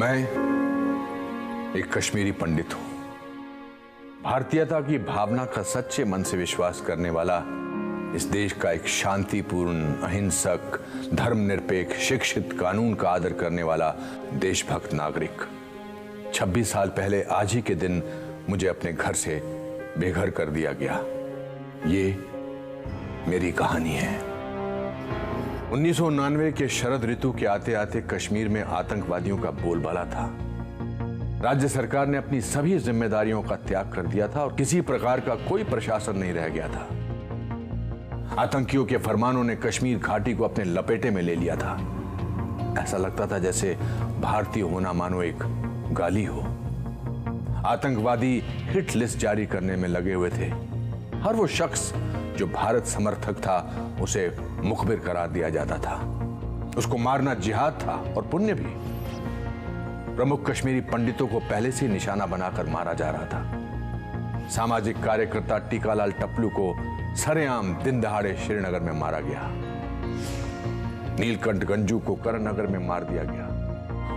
मैं एक कश्मीरी पंडित हूं। भारतीयता की भावना का सच्चे मन से विश्वास करने वाला इस देश का एक शांतिपूर्ण, अहिंसक, धर्मनिरपेक्ष, शिक्षित, कानून का आदर करने वाला देशभक्त नागरिक। 26 साल पहले आज ही के दिन मुझे अपने घर से बेघर कर दिया गया। ये मेरी कहानी है। 1999 के शरद ऋतु के आते आते कश्मीर में आतंकवादियों का बोलबाला था। राज्य सरकार ने अपनी सभी जिम्मेदारियों का त्याग कर दिया था और किसी प्रकार का कोई प्रशासन नहीं रह गया था। आतंकियों के फरमानों ने कश्मीर घाटी को अपने लपेटे में ले लिया था। ऐसा लगता था जैसे भारतीय होना मानो एक गाली हो। आतंकवादी हिट लिस्ट जारी करने में लगे हुए थे। हर वो शख्स जो भारत समर्थक था उसे मुखबिर करार दिया जाता था। उसको मारना जिहाद था और पुण्य भी। प्रमुख कश्मीरी पंडितों को पहले से निशाना बनाकर मारा जा रहा था। सामाजिक कार्यकर्ता टीकालाल टप्लू को सरेआम दिन दहाड़े श्रीनगर में मारा गया। नीलकंठ गंजू को करणनगर में मार दिया गया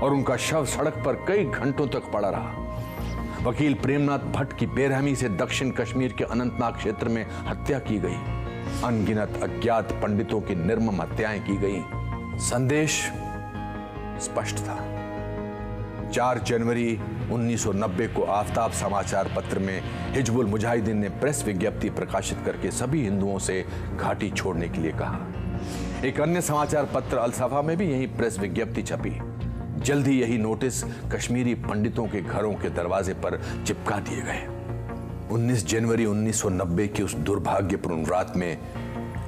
और उनका शव सड़क पर कई घंटों तक पड़ा रहा। वकील प्रेमनाथ भट्ट की बेरहमी से दक्षिण कश्मीर के अनंतनाग क्षेत्र में हत्या की गई। अनगिनत अज्ञात पंडितों की निर्मम हत्याएं की गई। संदेश स्पष्ट था। 4 जनवरी 1990 को आफताब समाचार पत्र में हिजबुल मुजाहिदीन ने प्रेस विज्ञप्ति प्रकाशित करके सभी हिंदुओं से घाटी छोड़ने के लिए कहा। एक अन्य समाचार पत्र अल-सफा में भी यही प्रेस विज्ञप्ति छपी। जल्दी यही नोटिस कश्मीरी पंडितों के घरों के दरवाजे पर चिपका दिए गए। 19 जनवरी 1990 की उस दुर्भाग्यपूर्ण रात में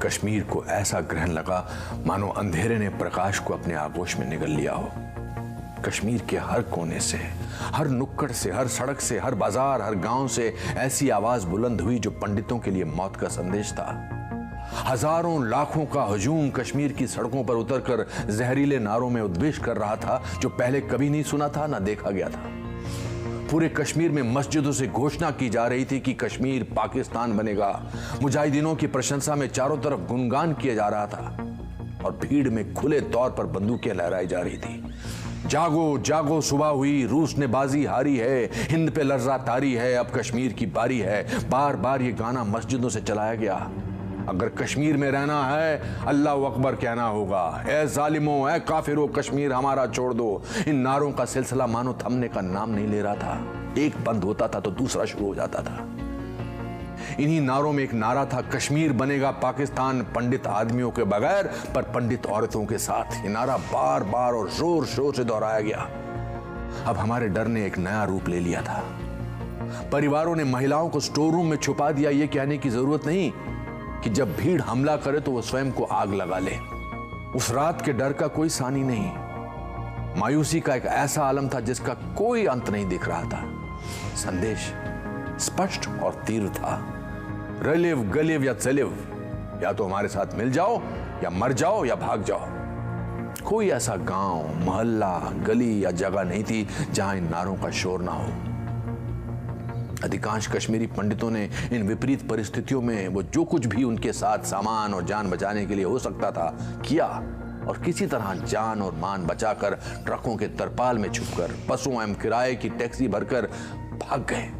कश्मीर को ऐसा ग्रहण लगा मानो अंधेरे ने प्रकाश को अपने आगोश में निगल लिया हो। कश्मीर के हर कोने से, हर नुक्कड़ से, हर सड़क से, हर बाजार, हर गांव से ऐसी आवाज बुलंद हुई जो पंडितों के लिए मौत का संदेश था। हजारों लाखों का हजूम कश्मीर की सड़कों पर उतरकर जहरीले नारों में उद्वेष कर रहा था जो पहले कभी नहीं सुना था, ना देखा गया था। पूरे कश्मीर में मस्जिदों से घोषणा की जा रही थी कि कश्मीर पाकिस्तान बनेगा। मुजाहिदीनों की प्रशंसा में चारों तरफ गुणगान किया जा रहा था और भीड़ में खुले तौर पर बंदूकें लहराई जा रही थी। जागो जागो सुबह हुई, रूस ने बाजी हारी है, हिंद पे लर्जा तारी है, अब कश्मीर की बारी है। बार बार ये गाना मस्जिदों से चलाया गया। अगर कश्मीर में रहना है अल्लाह अकबर कहना होगा। ए जालिमों, ए काफिरों, कश्मीर हमारा छोड़ दो। इन नारों का सिलसिला मानो थमने का नाम नहीं ले रहा था। एक बंद होता था तो दूसरा शुरू हो जाता था। इन्हीं नारों में एक नारा था, कश्मीर बनेगा पाकिस्तान पंडित आदमियों के बगैर पर पंडित औरतों के साथ। ये नारा बार बार और जोर शोर से दोहराया गया। अब हमारे डर ने एक नया रूप ले लिया था। परिवारों ने महिलाओं को स्टोर रूम में छुपा दिया। ये कहने की जरूरत नहीं कि जब भीड़ हमला करे तो वो स्वयं को आग लगा ले। उस रात के डर का कोई सानी नहीं। मायूसी का एक ऐसा आलम था जिसका कोई अंत नहीं दिख रहा था। संदेश स्पष्ट और तीव्र था, रलिव गलिव या चलिव, या तो हमारे साथ मिल जाओ या मर जाओ या भाग जाओ। कोई ऐसा गांव, मोहल्ला, गली या जगह नहीं थी जहां इन नारों का शोर ना हो। अधिकांश कश्मीरी पंडितों ने इन विपरीत परिस्थितियों में वो जो कुछ भी उनके साथ सामान और जान बचाने के लिए हो सकता था किया और किसी तरह जान और मान बचाकर ट्रकों के तरपाल में छुपकर बसों एवं किराए की टैक्सी भरकर भाग गए।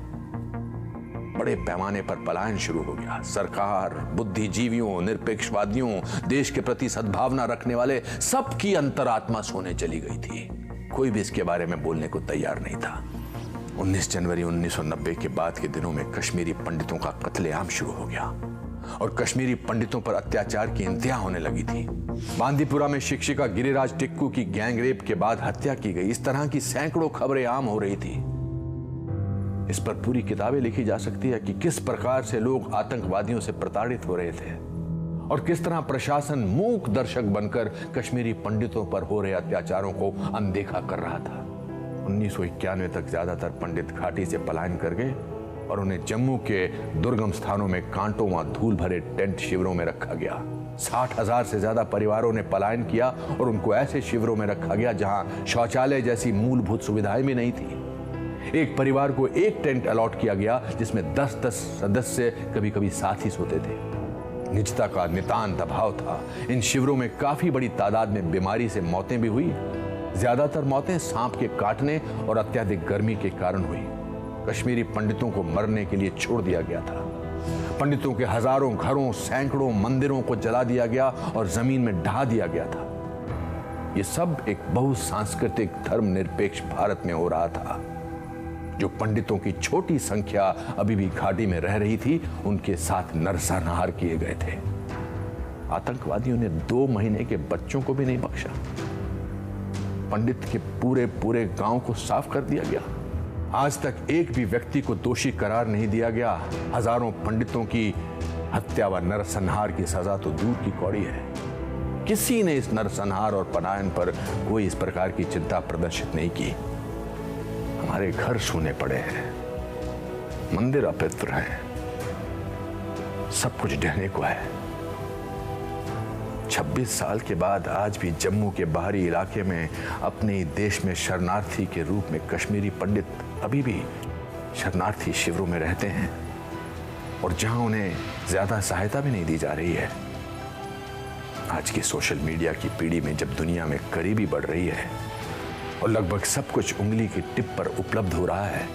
बड़े पैमाने पर पलायन शुरू हो गया। सरकार, बुद्धिजीवियों, निरपेक्षवादियों, देश के प्रति सद्भावना रखने वाले सबकी अंतरात्मा सोने चली गई थी। कोई भी इसके बारे में बोलने को तैयार नहीं था। 19 जनवरी 1990 के बाद के दिनों में कश्मीरी पंडितों का कत्लेआम शुरू हो गया और कश्मीरी पंडितों पर अत्याचार की इंतहा होने लगी थी। बांदीपुरा में शिक्षिका गिरिराज टिक्कू की गैंगरेप के बाद हत्या की गई। इस तरह की सैकड़ों खबरें आम हो रही थी। इस पर पूरी किताबें लिखी जा सकती है कि किस प्रकार से लोग आतंकवादियों से प्रताड़ित हो रहे थे और किस तरह प्रशासन मूक दर्शक बनकर कश्मीरी पंडितों पर हो रहे अत्याचारों को अनदेखा कर रहा था। 1991 तक ज्यादातर पंडित घाटी से पलायन कर गए और उन्हें जम्मू के दुर्गम स्थानों में कांटों व धूल भरे टेंट शिविरों में रखा गया। 60,000 से ज्यादा परिवारों ने पलायन किया और उनको ऐसे शिविरों में रखा गया जहां शौचालय जैसी मूलभूत सुविधाएं भी नहीं थी। एक परिवार को एक टेंट अलॉट किया गया जिसमें 10-10 सदस्य कभी कभी साथ ही सोते थे। निजता का नितांत अभाव था। इन शिविरों में काफी बड़ी तादाद में बीमारी से मौतें भी हुई ज्यादातर मौतें सांप के काटने और अत्यधिक गर्मी के कारण हुई। कश्मीरी पंडितों को मरने के लिए छोड़ दिया गया था। पंडितों के हजारों घरों, सैकड़ों मंदिरों को जला दिया गया और जमीन में ढहा दिया गया था। यह सब एक बहुसांस्कृतिक धर्मनिरपेक्ष भारत में हो रहा था। जो पंडितों की छोटी संख्या अभी भी घाटी में रह रही थी, उनके साथ नरसंहार किए गए थे। आतंकवादियों ने 2 महीने के बच्चों को भी नहीं बख्शा। पंडित के पूरे पूरे गांव को साफ कर दिया गया। आज तक एक भी व्यक्ति को दोषी करार नहीं दिया गया। हजारों पंडितों की हत्या व नरसंहार की सजा तो दूर की कौड़ी है। किसी ने इस नरसंहार और पलायन पर कोई इस प्रकार की चिंता प्रदर्शित नहीं की। हमारे घर सूने पड़े हैं, मंदिर अपवित्र हैं, सब कुछ ढहने को है। 26 साल के बाद आज भी जम्मू के बाहरी इलाके में अपने देश में शरणार्थी के रूप में कश्मीरी पंडित अभी भी शरणार्थी शिविरों में रहते हैं, और जहां उन्हें ज्यादा सहायता भी नहीं दी जा रही है। आज की सोशल मीडिया की पीढ़ी में जब दुनिया में करीबी बढ़ रही है और लगभग सब कुछ उंगली की टिप पर उपलब्ध हो रहा है,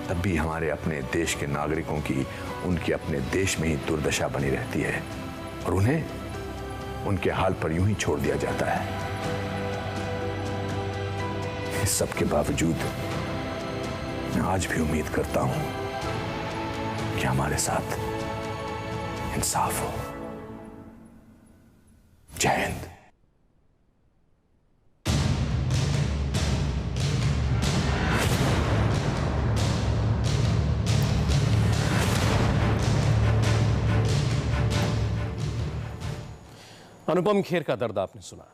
तब भी हमारे अपने देश के नागरिकों की उनके अपने देश में ही दुर्दशा बनी रहती है और उन्हें उनके हाल पर यूं ही छोड़ दिया जाता है। इस सब के बावजूद मैं आज भी उम्मीद करता हूं कि हमारे साथ इंसाफ हो। जय हिंद। अनुपम खेर का दर्द आपने सुना।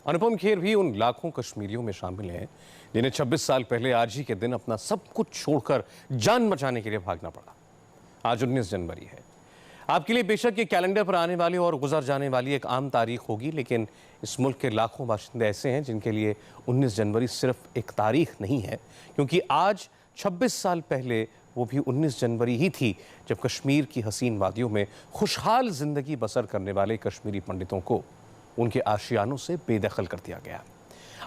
अनुपम खेर भी उन लाखों कश्मीरियों में शामिल हैं जिन्हें 26 साल पहले आज ही के दिन अपना सब कुछ छोड़कर जान बचाने के लिए भागना पड़ा। आज 19 जनवरी है। आपके लिए बेशक ये कैलेंडर पर आने वाली और गुजर जाने वाली एक आम तारीख होगी, लेकिन इस मुल्क के लाखों बाशिंदे ऐसे हैं जिनके लिए 19 जनवरी सिर्फ एक तारीख नहीं है, क्योंकि आज 26 साल पहले वो भी 19 जनवरी ही थी जब कश्मीर की हसीन वादियों में खुशहाल जिंदगी बसर करने वाले कश्मीरी पंडितों को उनके आशियानों से बेदखल कर दिया गया।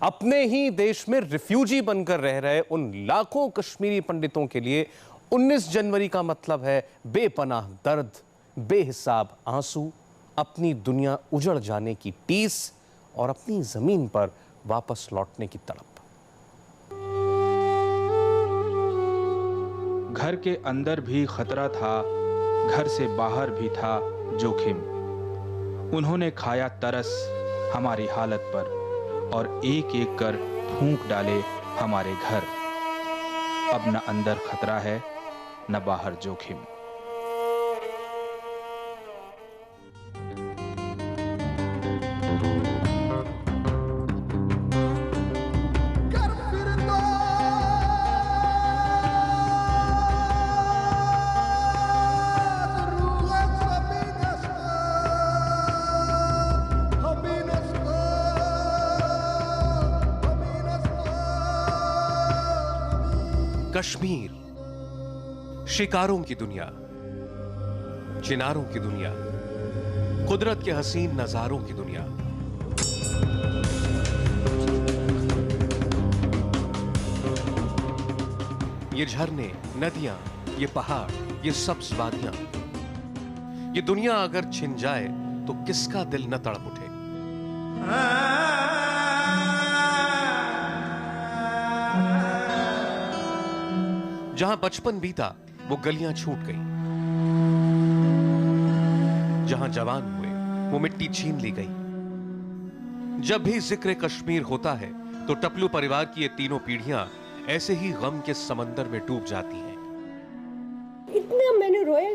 अपने ही देश में रिफ्यूजी बनकर रह रहे उन लाखों कश्मीरी पंडितों के लिए 19 जनवरी का मतलब है बेपनाह दर्द, बेहिसाब आंसू, अपनी दुनिया उजड़ जाने की टीस और अपनी जमीन पर वापस लौटने की तड़प। घर के अंदर भी खतरा था, घर से बाहर भी था जोखिम। उन्होंने खाया तरस हमारी हालत पर और एक एक कर फूंक डाले हमारे घर। अब न अंदर खतरा है न बाहर जोखिम। कश्मीर, शिकारों की दुनिया, चिनारों की दुनिया, कुदरत के हसीन नजारों की दुनिया। ये झरने, नदियां, ये पहाड़, ये सब्ज वादियां, ये दुनिया अगर छिन जाए तो किसका दिल न तड़प उठे। जहां बचपन बीता वो गलियां छूट गई, जहां जवान हुए वो मिट्टी छीन ली गई। जब भी जिक्र कश्मीर होता है तो टपलू परिवार की ये तीनों पीढ़ियां ऐसे ही गम के समंदर में डूब जाती हैं। इतना मैंने रोया,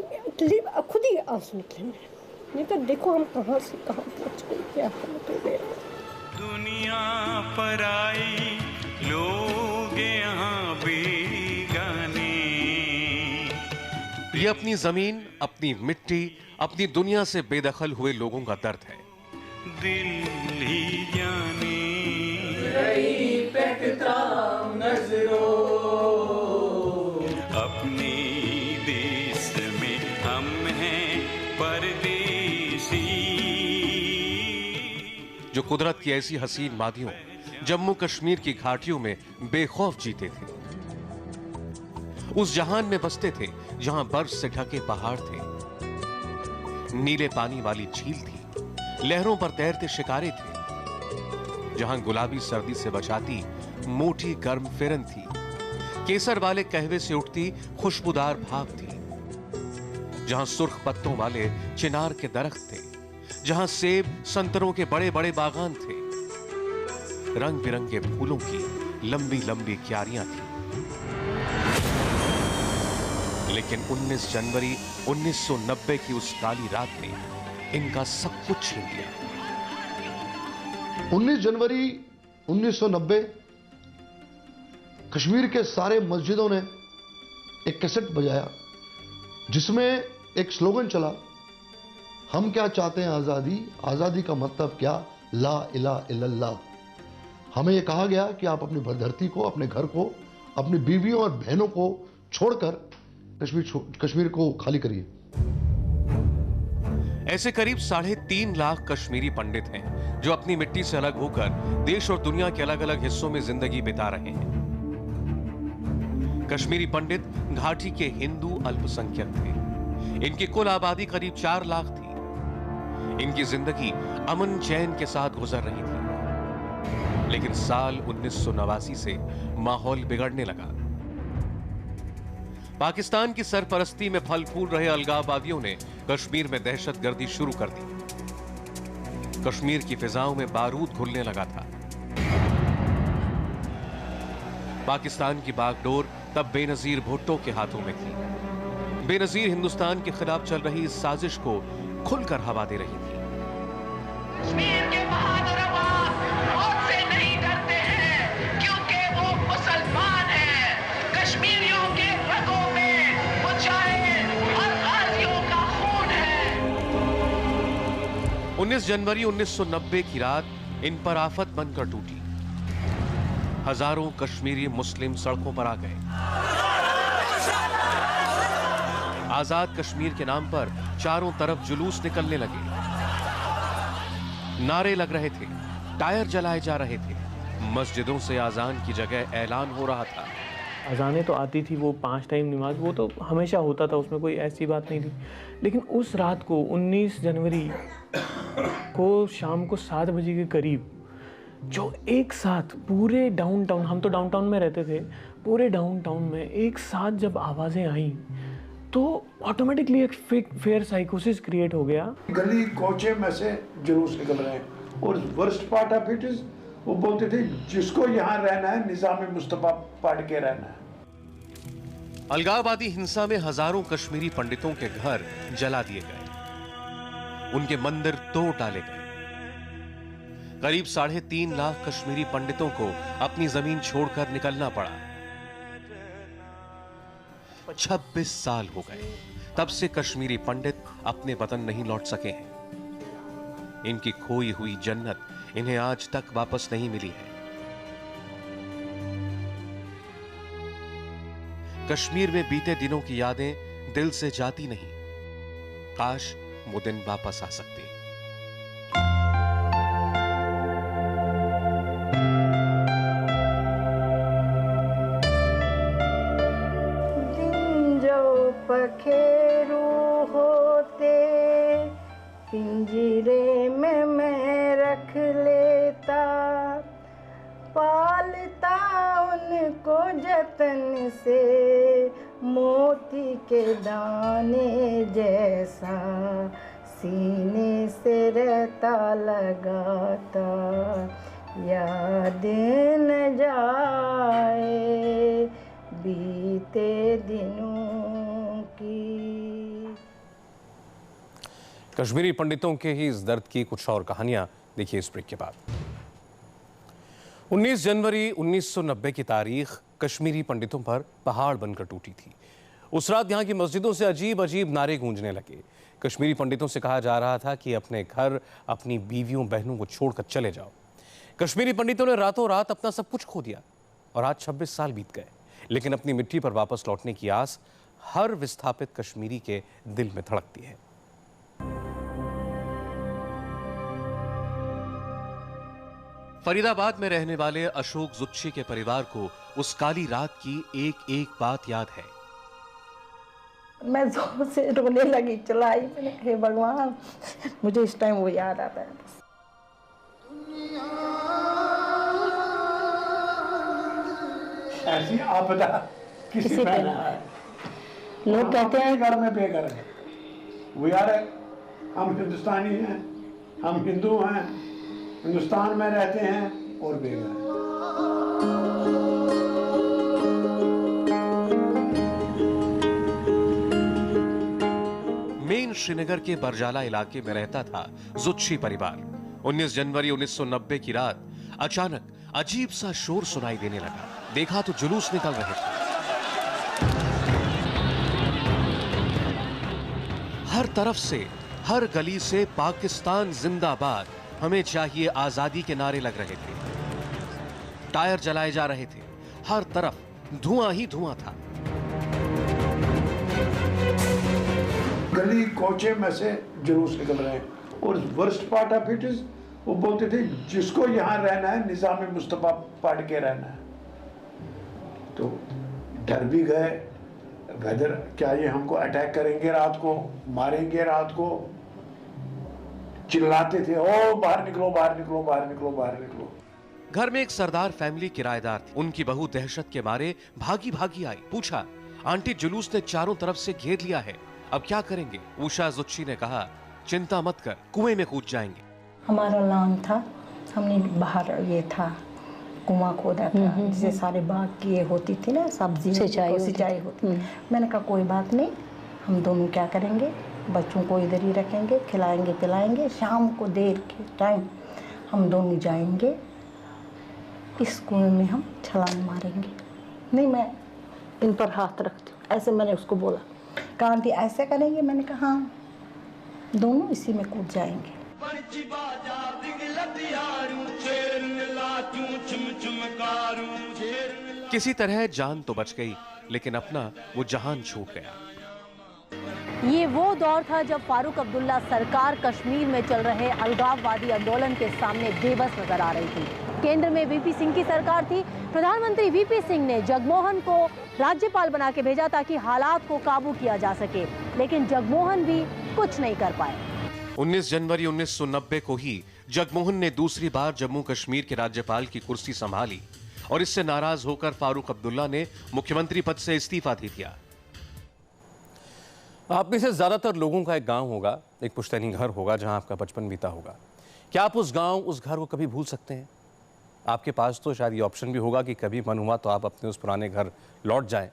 खुद ही आंसू निकले मेरे। नहीं तो देखो हम कहां से कहां पहुंच गए, क्या हालत हो गया। दुनिया पर आई लोग यहाँ बेगाने। ये अपनी जमीन, अपनी मिट्टी, अपनी दुनिया से बेदखल हुए लोगों का दर्द है। दिल ही जाने अपने देश में हम हैं परदेसी। जो कुदरत की ऐसी हसीन वादियों जम्मू कश्मीर की घाटियों में बेखौफ जीते थे। उस जहान में बसते थे जहां बर्फ से ढके पहाड़ थे, नीले पानी वाली झील थी, लहरों पर तैरते शिकारे थे, जहां गुलाबी सर्दी से बचाती मोटी गर्म फिरन थी, केसर वाले कहवे से उठती खुशबूदार भाप थी, जहां सुर्ख पत्तों वाले चिनार के दरख्त थे, जहां सेब संतरों के बड़े बड़े बागान थे, रंग बिरंगे फूलों की लंबी लंबी क्यारियां थी। लेकिन 19 जनवरी 1990 की उस काली रात ने इनका सब कुछ छीन लिया। 19 जनवरी 1990 कश्मीर के सारे मस्जिदों ने एक कैसेट बजाया जिसमें एक स्लोगन चला, हम क्या चाहते हैं आज़ादी, आज़ादी का मतलब क्या, ला इलाहा इल्लल्लाह। हमें यह कहा गया कि आप अपनी धरती को, अपने घर को, अपनी बीवियों और बहनों को छोड़कर कश्मीर को खाली करिए। ऐसे करीब 3.5 लाख कश्मीरी पंडित हैं जो अपनी मिट्टी से अलग होकर देश और दुनिया के अलग अलग हिस्सों में जिंदगी बिता रहे हैं। कश्मीरी पंडित घाटी के हिंदू अल्पसंख्यक थे। इनकी कुल आबादी करीब 4 लाख थी। इनकी जिंदगी अमन चैन के साथ गुजर रही थी। लेकिन साल 1989 से माहौल बिगड़ने लगा। पाकिस्तान की सरपरस्ती में फल फूल रहे अलगाववादियों ने कश्मीर में दहशतगर्दी शुरू कर दी। कश्मीर की फिजाओं में बारूद घुलने लगा था। पाकिस्तान की बागडोर तब बेनजीर भुट्टो के हाथों में थी। बेनजीर हिंदुस्तान के खिलाफ चल रही इस साजिश को खुलकर हवा दे रही थी। कश्मीर के बहादुर अवाम मौत से नहीं डरते हैं क्योंकि वो मुसलमान हैं। कश्मीरियों के रगों में मुजाहिद और गाजियों का खून है। 19 जनवरी 1990 की रात इन पर आफत बनकर टूटी। हजारों कश्मीरी मुस्लिम सड़कों पर आ गए। आजाद कश्मीर के नाम पर चारों तरफ जुलूस निकलने लगे। नारे लग रहे थे, टायर जलाए जा रहे थे, मस्जिदों से अजान की जगह ऐलान हो रहा था। अजानें तो आती थी, वो 5 टाइम नमाज वो तो हमेशा होता था, उसमें कोई ऐसी बात नहीं थी। लेकिन उस रात को 19 जनवरी को शाम को 7 बजे के करीब जो एक साथ पूरे डाउनटाउन, हम तो डाउनटाउन में रहते थे, पूरे डाउनटाउन में एक साथ जब आवाज़ें आईं तो ऑटोमेटिकली एक फेयर साइकोसिस क्रिएट हो गया। गली कोचे में से जुलूस निकल रहे हैं और worst part of it is वो बोलते थे जिसको यहाँ रहना है निजाम मुस्तफा पढ़ के रहना है। अलगाववादी हिंसा में हजारों कश्मीरी पंडितों के घर जला दिए गए, उनके मंदिर तोड़ डाले गए। करीब 3.5 लाख कश्मीरी पंडितों को अपनी जमीन छोड़कर निकलना पड़ा। 26 साल हो गए तब से कश्मीरी पंडित अपने वतन नहीं लौट सके हैं। इनकी खोई हुई जन्नत इन्हें आज तक वापस नहीं मिली है। कश्मीर में बीते दिनों की यादें दिल से जाती नहीं। काश वो दिन वापस आ सकते। पखेरू होते पिंजरे में मैं रख लेता, पालता उनको जतन से मोती के दाने जैसा, सीने से रहता लगाता, याद न जाए बीते दिनों की। कश्मीरी पंडितों के ही इस दर्द की कुछ और कहानियां देखिए इस ब्रेक के बाद। 19 जनवरी 1990 की तारीख कश्मीरी पंडितों पर पहाड़ बनकर टूटी थी। उस रात यहां की मस्जिदों से अजीब अजीब नारे गूंजने लगे। कश्मीरी पंडितों से कहा जा रहा था कि अपने घर, अपनी बीवियों बहनों को छोड़कर चले जाओ। कश्मीरी पंडितों ने रातों रात अपना सब कुछ खो दिया और आज 26 साल बीत गए, लेकिन अपनी मिट्टी पर वापस लौटने की आस हर विस्थापित कश्मीरी के दिल में धड़कती है। फरीदाबाद में रहने वाले अशोक जुच्ची के परिवार को उस काली रात की एक एक बात याद है। मैं जोर से रोने लगी, चिल्लाई मैंने, हे भगवान, मुझे इस टाइम वो याद आता है। ऐसी आपदा किसी पे ना आए। लोग कहते हैं घर में बेघर है, हम हिंदुस्तानी हैं, हम हिंदू हैं, हिंदुस्तान में रहते हैं और बेघर हैं। मेन श्रीनगर के बरजाला इलाके में रहता था जुच्ची परिवार। 19 जनवरी 1990 की रात अचानक अजीब सा शोर सुनाई देने लगा। देखा तो जुलूस निकल रहे थे। हर तरफ से, हर गली से पाकिस्तान जिंदाबाद, हमें चाहिए आजादी के नारे लग रहे थे। टायर जलाए जा रहे थे, हर तरफ धुआं ही धुआं था। गली कोचे में से जुलूस निकल रहे हैं और worst part of it is, वो बोलते थे जिसको यहाँ रहना है निजाम मुस्तफा पढ़ के रहना है। तो डर भी गए, वेदर क्या ये हमको अटैक करेंगे रात को, मारेंगे रात को। चिल्लाते थे, ओ बाहर निकलो, बाहर निकलो, बाहर निकलो, बाहर निकलो। घर में एक सरदार फैमिली किराएदार थी। उनकी बहू दहशत के मारे भागी भागी आई। पूछा, आंटी जुलूस ने चारों तरफ से घेर लिया है, अब क्या करेंगे? उषा जुच्ची ने कहा, चिंता मत कर, कुएं में कूद जाएंगे। हमारा लॉन था, हमने बाहर ये था कुआं खोदा था, जिसे सारे बाग की ये होती थी ना, सब्जी सिंचाई होती। मैंने कहा कोई बात नहीं, हम दोनों क्या करेंगे, बच्चों को इधर ही रखेंगे, खिलाएंगे पिलाएंगे, शाम को देर के टाइम हम दोनों जाएंगे, इस कुएं में हम छलांग मारेंगे। नहीं, मैं इन पर हाथ रखती हूँ, ऐसे मैंने उसको बोला। कहा आंटी ऐसे करेंगे? मैंने कहा हाँ, दोनों इसी में कूद जाएंगे। किसी तरह जान तो बच गई, लेकिन अपना वो जहान छूट गया। ये वो दौर था जब फारूक अब्दुल्ला सरकार कश्मीर में चल रहे अलगाववादी आंदोलन के सामने बेबस नजर आ रही थी। केंद्र में वीपी सिंह की सरकार थी। प्रधानमंत्री वीपी सिंह ने जगमोहन को राज्यपाल बना के भेजा ताकि हालात को काबू किया जा सके, लेकिन जगमोहन भी कुछ नहीं कर पाए। 19 जनवरी 1990 को ही जगमोहन ने दूसरी बार जम्मू कश्मीर के राज्यपाल की कुर्सी संभाली और इससे नाराज होकर फारूक अब्दुल्ला ने मुख्यमंत्री पद से इस्तीफा दे दिया। आप में से ज्यादातर लोगों का एक गांव होगा, एक पुश्तैनी घर होगा जहां आपका बचपन बीता होगा। क्या आप उस गांव, उस घर को कभी भूल सकते हैं? आपके पास तो शायद ये ऑप्शन भी होगा कि कभी मन हुआ तो आप अपने उस पुराने घर लौट जाएं।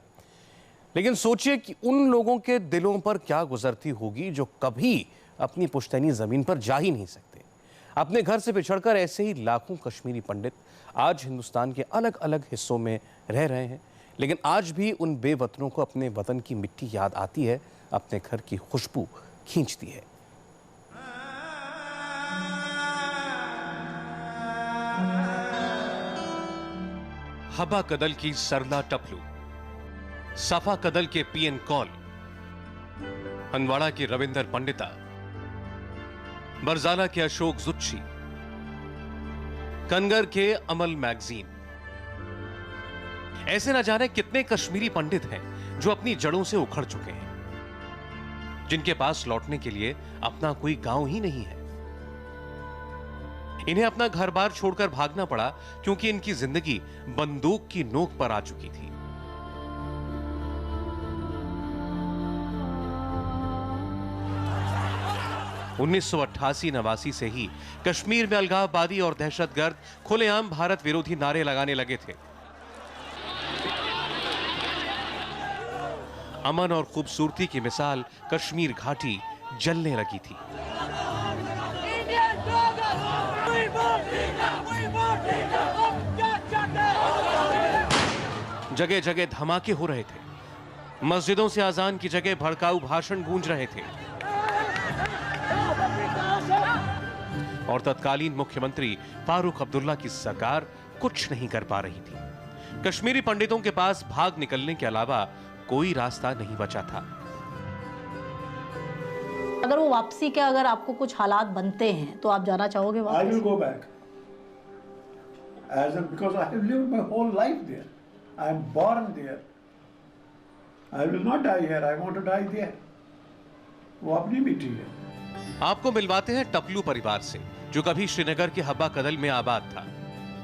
लेकिन सोचिए कि उन लोगों के दिलों पर क्या गुजरती होगी जो कभी अपनी पुश्तैनी जमीन पर जा ही नहीं सकते। अपने घर से बिछड़कर ऐसे ही लाखों कश्मीरी पंडित आज हिंदुस्तान के अलग अलग हिस्सों में रह रहे हैं, लेकिन आज भी उन बेवतनों को अपने वतन की मिट्टी याद आती है, अपने घर की खुशबू खींचती है। हबा कदल की सरला टपलू, सफा कदल के पीएन कौल, हंदवाड़ा के रविंदर पंडिता, बरजाला के अशोक जुच्ची, कनगर के अमल मैगजीन। ऐसे न जाने कितने कश्मीरी पंडित हैं जो अपनी जड़ों से उखड़ चुके हैं, जिनके पास लौटने के लिए अपना कोई गांव ही नहीं है। इन्हें अपना घर बार छोड़कर भागना पड़ा क्योंकि इनकी जिंदगी बंदूक की नोक पर आ चुकी थी। उन्नीस 1988-89 से ही कश्मीर में अलगाववादी और दहशतगर्द खुलेआम भारत विरोधी नारे लगाने लगे थे। अमन और खूबसूरती की मिसाल कश्मीर घाटी जलने लगी थी। जगह जगह धमाके हो रहे थे, मस्जिदों से अजान की जगह भड़काऊ भाषण गूंज रहे थे और तत्कालीन मुख्यमंत्री फारूक अब्दुल्ला की सरकार कुछ नहीं कर पा रही थी। कश्मीरी पंडितों के पास भाग निकलने के अलावा कोई रास्ता नहीं बचा था। अगर वो वापसी के अगर आपको कुछ हालात बनते हैं तो आप जाना चाहोगे वापस? I will go back. because I have lived my whole life there. I am born there. I will not die here. I want to die there. वो अपनी मिट्टी है। आपको मिलवाते हैं टपलू परिवार से, जो कभी श्रीनगर के हब्बा कदल में आबाद था।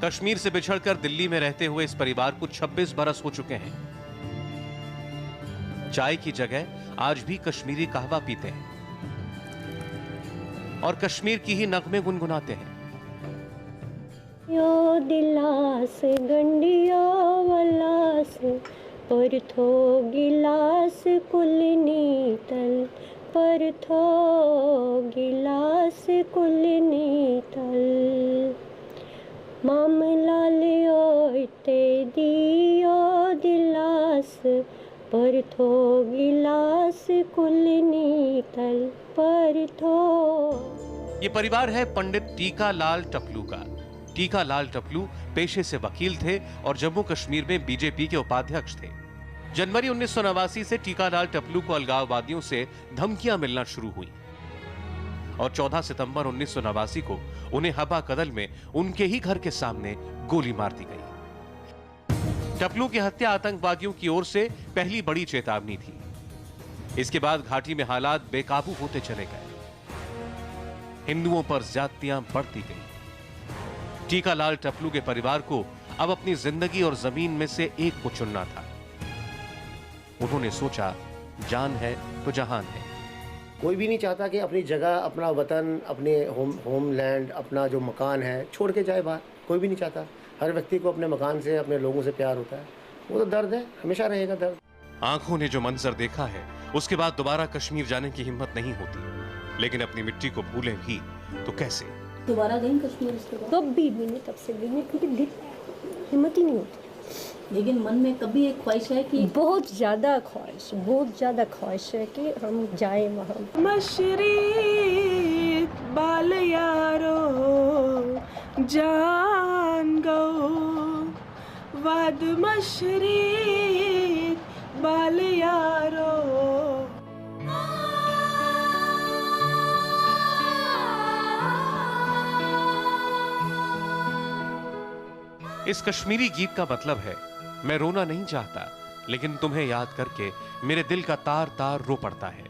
कश्मीर से बिछड़कर दिल्ली में रहते हुए इस परिवार को 26 बरस हो चुके हैं। चाय की जगह आज भी कश्मीरी कहवा पीते हैं और कश्मीर की ही नगमे गुनगुनाते हैं। यो दिलास गंडिया वलास पर थो गिलास कुलनी तल पर थो गिलास कुलनी तल मामला लियो ते दियो दिलास पर थो गिलास कुलनी तल पर थो। ये परिवार है पंडित टीका लाल टपलू का। टीका लाल टपलू पेशे से वकील थे और जम्मू कश्मीर में बीजेपी के उपाध्यक्ष थे। जनवरी 1989 से टीका लाल टपलू को अलगाववादियों से धमकियां मिलना शुरू हुई और 14 सितंबर 1989 को उन्हें हब्बा कदल में उनके ही घर के सामने गोली मार दी गई। टपलू की हत्या आतंकवादियों की ओर से पहली बड़ी चेतावनी थी। इसके बाद घाटी में हालात बेकाबू होते चले गए। हिंदुओं पर ज्यादतियां बढ़ती गई। टीका लाल टपलू के परिवार को अब अपनी जिंदगी और जमीन में से एक को चुनना था। उन्होंने सोचा, जान है तो जहान है। कोई भी नहीं चाहता कि अपनी जगह, अपना वतन, अपने होमलैंड, अपना जो मकान है छोड़ के जाए बाहर। कोई भी नहीं चाहता। हर व्यक्ति को अपने मकान से, अपने लोगों से प्यार होता है। वो तो दर्द है, हमेशा रहेगा दर्द। आंखों ने जो मंजर देखा है उसके बाद दोबारा कश्मीर जाने की हिम्मत नहीं होती। लेकिन अपनी मिट्टी को भूले भी तो कैसे? दोबारा गई कश्मीर उसके बाद? कभी भी नहीं, तब से भी नहीं, क्योंकि हिम्मत ही नहीं होती। लेकिन मन में कभी एक ख्वाहिश है कि बहुत ज़्यादा ख्वाहिश है कि हम जाए वहाँ। मशरी बाल यारो जान गो वाद मशरी बाल यारो। इस कश्मीरी गीत का मतलब है, मैं रोना नहीं चाहता, लेकिन तुम्हें याद करके मेरे दिल का तार तार रो पड़ता है।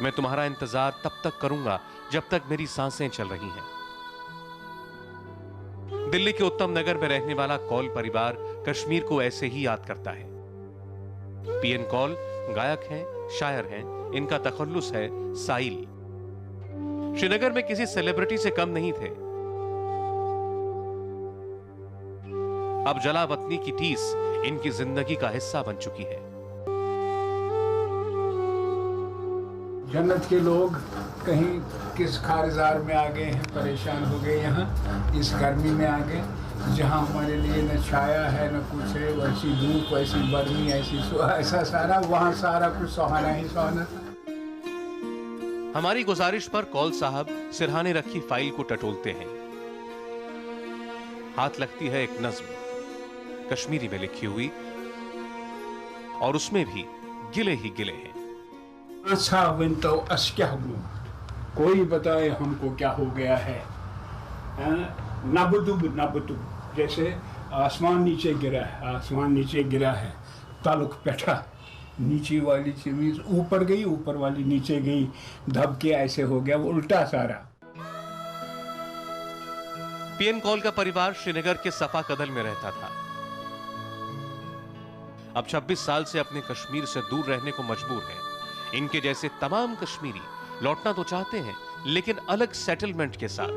मैं तुम्हारा इंतजार तब तक करूंगा जब तक मेरी सांसें चल रही हैं। दिल्ली के उत्तम नगर में रहने वाला कौल परिवार कश्मीर को ऐसे ही याद करता है। पीएन कौल गायक हैं, शायर हैं। इनका तखल्लुस है साइल। श्रीनगर में किसी सेलिब्रिटी से कम नहीं थे। अब जलावतनी की टीस इनकी जिंदगी का हिस्सा बन चुकी है। जन्नत के लोग कहीं किस खारजार में आ गए हैं, परेशान हो गए। यहाँ इस गर्मी में आ गए, जहाँ हमारे लिए न छाया है न कुछ है। वैसी धूप, वैसी गर्मी, ऐसा सारा, वहाँ सारा कुछ सुहाना ही सुहाना था। हमारी गुजारिश पर कौल साहब सिरहाने रखी फाइल को टटोलते हैं। हाथ लगती है एक नज्म कश्मीरी में लिखी हुई, और उसमें भी गिले ही गिले हैं। अच्छा तो अस क्या हुआ, कोई बताए हमको क्या हो गया है। नबुदुब जैसे आसमान नीचे गिरा है, आसमान नीचे गिरा है। तालुक बैठा, नीचे वाली चीज ऊपर गई, ऊपर वाली नीचे गई, धबके ऐसे हो गया, वो उल्टा सारा। पीएन कौल का परिवार श्रीनगर के सफा कदल में रहता था। अब 26 साल से अपने कश्मीर से दूर रहने को मजबूर है। इनके जैसे तमाम कश्मीरी लौटना तो चाहते हैं, लेकिन अलग सेटलमेंट के साथ,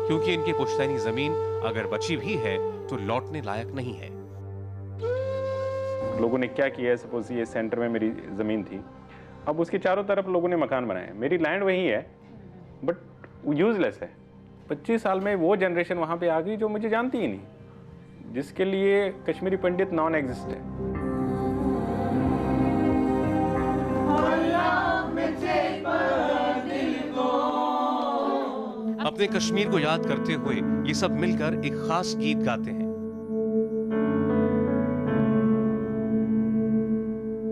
क्योंकि इनकी पुश्तैनी जमीन अगर बची भी है तो लौटने लायक नहीं है। लोगों ने क्या किया है, सपोज ये सेंटर में मेरी ज़मीन थी, अब उसके चारों तरफ लोगों ने मकान बनाए। मेरी लैंड वही है बट यूजलेस है। 25 साल में वो जनरेशन वहाँ पे आ गई जो मुझे जानती ही नहीं, जिसके लिए कश्मीरी पंडित नॉन एग्जिस्ट है। अपने कश्मीर को याद करते हुए ये सब मिलकर एक खास गीत गाते हैं।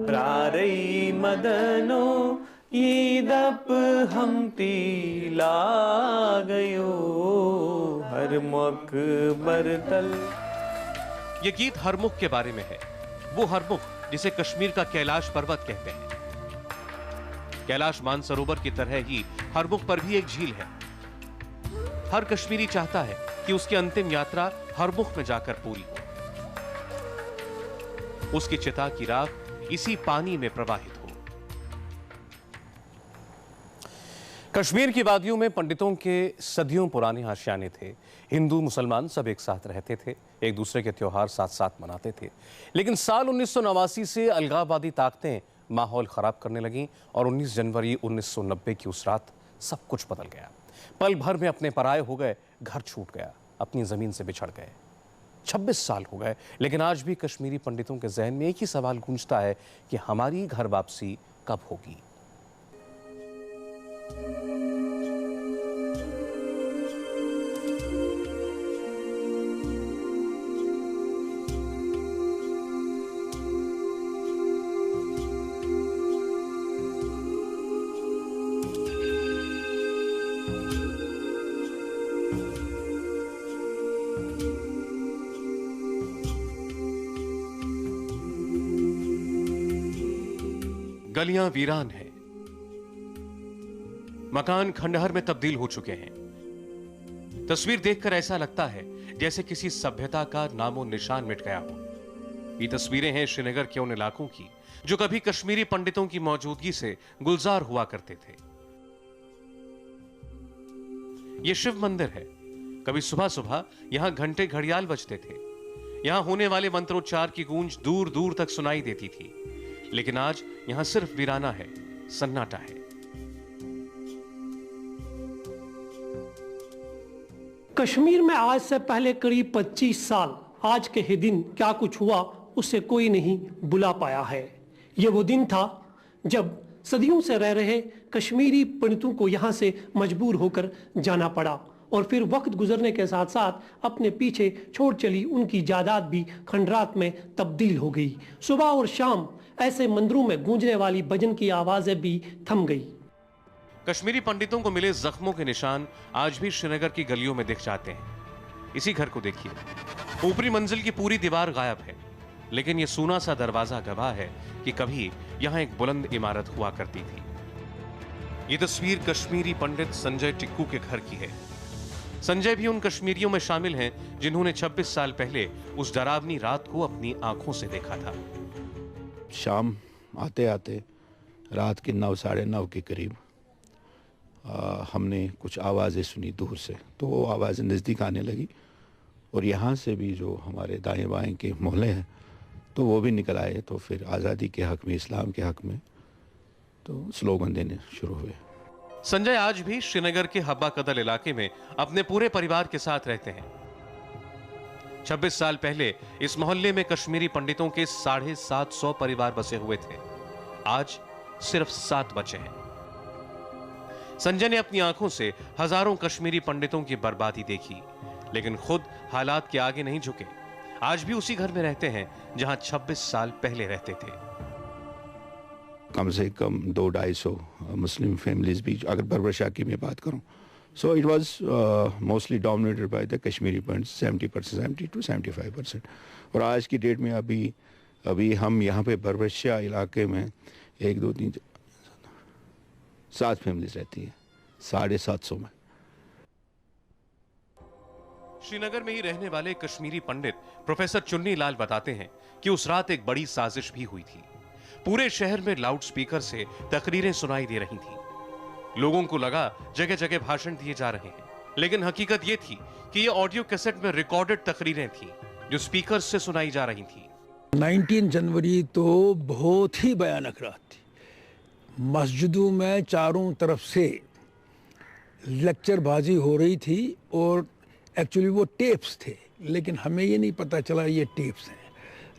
रारई मदनो ईदप हम तीला गयो, हर हरमुख बरतल। ये गीत हरमुख के बारे में है, वो हरमुख जिसे कश्मीर का कैलाश पर्वत कहते हैं। कैलाश मानसरोवर की तरह ही हरमुख पर भी एक झील है। हर कश्मीरी चाहता है कि उसकी अंतिम यात्रा हरमुख में जाकर पूरी हो, उसकी चिता की राख इसी पानी में प्रवाहित हो। कश्मीर की वादियों में पंडितों के सदियों पुराने आशियाने थे। हिंदू मुसलमान सब एक साथ रहते थे, एक दूसरे के त्योहार साथ साथ मनाते थे। लेकिन साल 1989 से अलगाववादी ताकतें माहौल खराब करने लगीं और 19 जनवरी 1990 की उस रात सब कुछ बदल गया। पल भर में अपने पराये हो गए, घर छूट गया, अपनी जमीन से बिछड़ गए। 26 साल हो गए, लेकिन आज भी कश्मीरी पंडितों के जहन में एक ही सवाल गूंजता है कि हमारी घर वापसी कब होगी। गलियां वीरान हैं, मकान खंडहर में तब्दील हो चुके हैं। तस्वीर देखकर ऐसा लगता है जैसे किसी सभ्यता का नामो निशान मिट गया हो। ये तस्वीरें हैं श्रीनगर के उन इलाकों की जो कभी कश्मीरी पंडितों की मौजूदगी से गुलजार हुआ करते थे। ये शिव मंदिर है। कभी सुबह सुबह यहां घंटे घड़ियाल बजते थे, यहां होने वाले मंत्रोच्चार की गूंज दूर दूर तक सुनाई देती थी। लेकिन आज यहां सिर्फ वीराना है, सन्नाटा है। कश्मीर में आज से पहले करीब 25 साल आज के ही दिन क्या कुछ हुआ उसे कोई नहीं बुला पाया है। ये वो दिन था जब सदियों से रह रहे कश्मीरी पंडितों को यहाँ से मजबूर होकर जाना पड़ा और फिर वक्त गुजरने के साथ साथ अपने पीछे छोड़ चली उनकी जायदाद भी खंडरात में तब्दील हो गई। सुबह और शाम ऐसे मंदिरों में गूंजने वाली भजन की आवाजें भी थम गई। कश्मीरी पंडितों को मिले जख्मों के निशान आज भी श्रीनगर की गलियों में दिख जाते हैं। इसी घर को देखिए, ऊपरी मंजिल की पूरी दीवार गायब है, लेकिन यह सूना सा दरवाजा गवाह है कि कभी यहां एक बुलंद इमारत हुआ करती थी। ये तस्वीर कश्मीरी पंडित संजय टिक्कू के घर की है। संजय भी उन कश्मीरियों में शामिल हैं जिन्होंने 26 साल पहले उस डरावनी रात को अपनी आंखों से देखा था। शाम आते आते रात के 9 साढ़े 9 के करीब हमने कुछ आवाज़ें सुनी दूर से, तो वो आवाज़ें नज़दीक आने लगी और यहाँ से भी जो हमारे दाएं बाएं के मोहल्ले हैं तो वो भी निकल आए। तो फिर आज़ादी के हक़ में, इस्लाम के हक़ में तो स्लोगन देने शुरू हुए। संजय आज भी श्रीनगर के हब्बा कदल इलाके में अपने पूरे परिवार के साथ रहते हैं। 26 साल पहले इस मोहल्ले में कश्मीरी पंडितों के 750 परिवार बसे हुए थे। आज सिर्फ 7 बचे हैं। संजय ने अपनी आंखों से हजारों कश्मीरी पंडितों की बर्बादी देखी, लेकिन खुद हालात के आगे नहीं झुके। आज भी उसी घर में रहते हैं जहां 26 साल पहले रहते थे। कम से कम 200-250 मुस्लिम फैमिलीज भी, अगर बर्बर शाह की मैं बात करूं, so it was mostly dominated by the Kashmiri Pandits, 70%, 70 to 75%। और आज की डेट में अभी हम यहाँ पे बर्बर शाह इलाके में 1 2 3 7 फैमिलीज रहती है 750 में। श्रीनगर में ही रहने वाले कश्मीरी पंडित प्रोफेसर चुन्नी लाल बताते हैं कि उस रात एक बड़ी साजिश भी हुई थी। पूरे शहर में लाउडस्पीकर से तकरीरें सुनाई दे रही थीं। लोगों को लगा जगह जगह भाषण दिए जा रहे हैं, लेकिन हकीकत यह थी कि ये ऑडियो कैसेट में रिकॉर्डेड तकरीरें थीं जो स्पीकर से सुनाई जा रही थीं। 19 जनवरी तो बहुत ही भयानक रात थी। मस्जिदों में चारों तरफ से लेक्चरबाजी हो रही थी और एक्चुअली वो टेप्स थे, लेकिन हमें ये नहीं पता चला ये टेप्स हैं।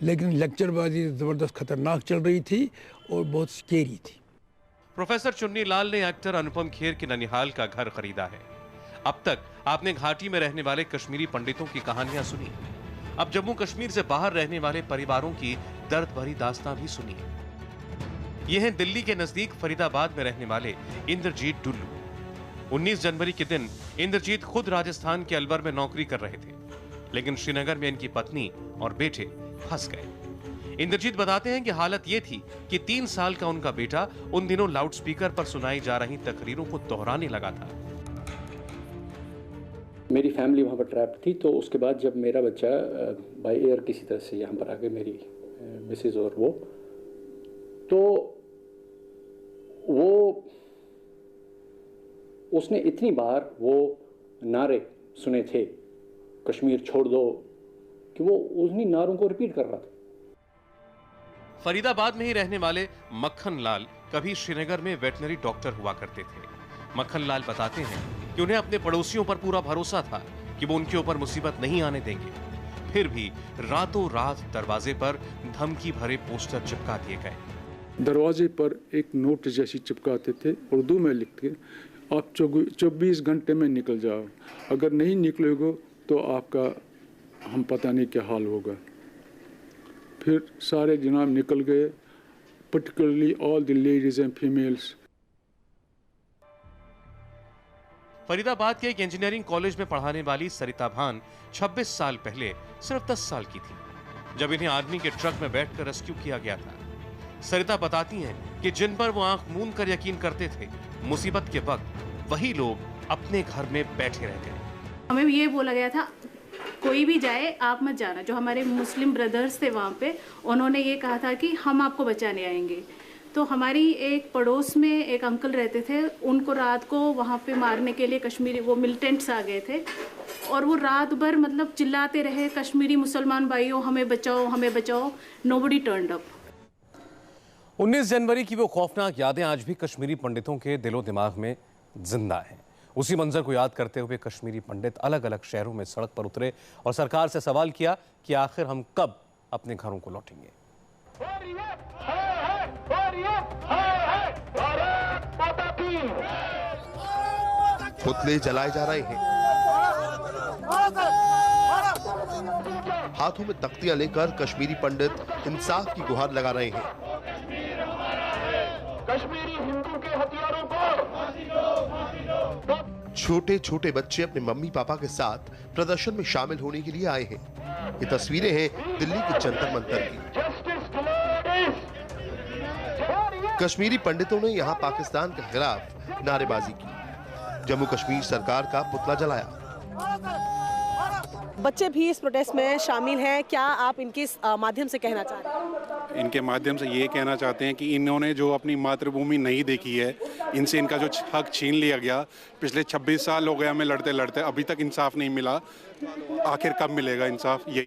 लेकिन लेक्चरबाजी ज़बरदस्त खतरनाक चल रही थी और बहुत स्केरी थी। प्रोफेसर चुन्नी लाल ने एक्टर अनुपम खेर के ननिहाल का घर खरीदा है। अब तक आपने घाटी में रहने वाले कश्मीरी पंडितों की कहानियां सुनी, अब जम्मू कश्मीर से बाहर रहने वाले परिवारों की दर्द भरी दास्तां भी सुनी। ये हैं दिल्ली के नजदीक फरीदाबाद में रहने वाले इंद्रजीत डुल्लू। 19 जनवरी के दिन इंद्रजीत खुद राजस्थान के अलवर में नौकरी कर रहे थे, लेकिन श्रीनगर में इनकी पत्नी और बेटे फंस गए। इंद्रजीत बताते हैं कि हालत यह थी कि 3 साल का उनका बेटा उन दिनों लाउडस्पीकर पर सुनाई जा रही तकरीरों को दोहराने लगा था। मेरी फैमिली वहाँ पर ट्रैप थी, तो उसके बाद जब मेरा बच्चा बाय एयर किसी तरह से यहाँ पर आ गए, मेरी मिसेज और वो, तो उसने इतनी बार वो नारे सुने थे, कश्मीर छोड़ दो, कि वो उन्हीं नारों को रिपीट कर रहा था। फरीदाबाद में ही रहने वाले मक्खन लाल कभी श्रीनगर में वेटनरी डॉक्टर हुआ करते थे। मक्खन लाल बताते हैं कि उन्हें अपने पड़ोसियों पर पूरा भरोसा था कि वो उनके ऊपर मुसीबत नहीं आने देंगे, फिर भी रातों रात दरवाजे पर धमकी भरे पोस्टर चिपका दिए गए। दरवाजे पर एक नोट जैसी चिपकाते थे, उर्दू में लिख के, आप 24 घंटे में निकल जाओ, अगर नहीं निकलोगे तो आपका हम पता नहीं क्या हाल होगा। फिर सारे जनाब निकल गए, particularly all the ladies and females. Faridabad के एक इंजीनियरिंग कॉलेज में पढ़ाने वाली सरिता भान 26 साल पहले सिर्फ 10 साल की थी, जब इन्हें आर्मी के ट्रक में बैठकर रेस्क्यू किया गया था। सरिता बताती हैं कि जिन पर वो आंख मूंद कर यकीन करते थे, मुसीबत के वक्त वही लोग अपने घर में बैठे रह गए। हमें ये बोला गया था, कोई भी जाए आप मत जाना। जो हमारे मुस्लिम ब्रदर्स थे वहाँ पे, उन्होंने ये कहा था कि हम आपको बचाने आएंगे। तो हमारी एक पड़ोस में एक अंकल रहते थे, उनको रात को वहाँ पे मारने के लिए कश्मीरी वो मिलिटेंट्स आ गए थे, और वो रात भर मतलब चिल्लाते रहे, कश्मीरी मुसलमान भाइयों हमें बचाओ, हमें बचाओ। Nobody turned up. 19 जनवरी की वो खौफनाक यादें आज भी कश्मीरी पंडितों के दिलो दिमाग में जिंदा हैं। उसी मंजर को याद करते हुए कश्मीरी पंडित अलग अलग शहरों में सड़क पर उतरे और सरकार से सवाल किया कि आखिर हम कब अपने घरों को लौटेंगे। पुतले जलाए जा रहे हैं, हाथों में तख्तियां लेकर कश्मीरी पंडित इंसाफ की गुहार लगा रहे हैं। कश्मीरी हिंदू के हथियारों को छोटे छोटे बच्चे अपने मम्मी पापा के साथ प्रदर्शन में शामिल होने के लिए आए हैं। ये तस्वीरें हैं दिल्ली के जंतर मंतर की। कश्मीरी पंडितों ने यहां पाकिस्तान के खिलाफ नारेबाजी की, जम्मू कश्मीर सरकार का पुतला जलाया। बच्चे भी इस प्रोटेस्ट में शामिल हैं, क्या आप इनके माध्यम से कहना चाह रहे हैं? इनके माध्यम से ये कहना चाहते हैं कि इन्होंने जो अपनी मातृभूमि नहीं देखी है, इनसे इनका जो हक छीन लिया गया, पिछले 26 साल हो गए हमें लड़ते लड़ते, अभी तक इंसाफ नहीं मिला। आखिर कब मिलेगा इंसाफ? ये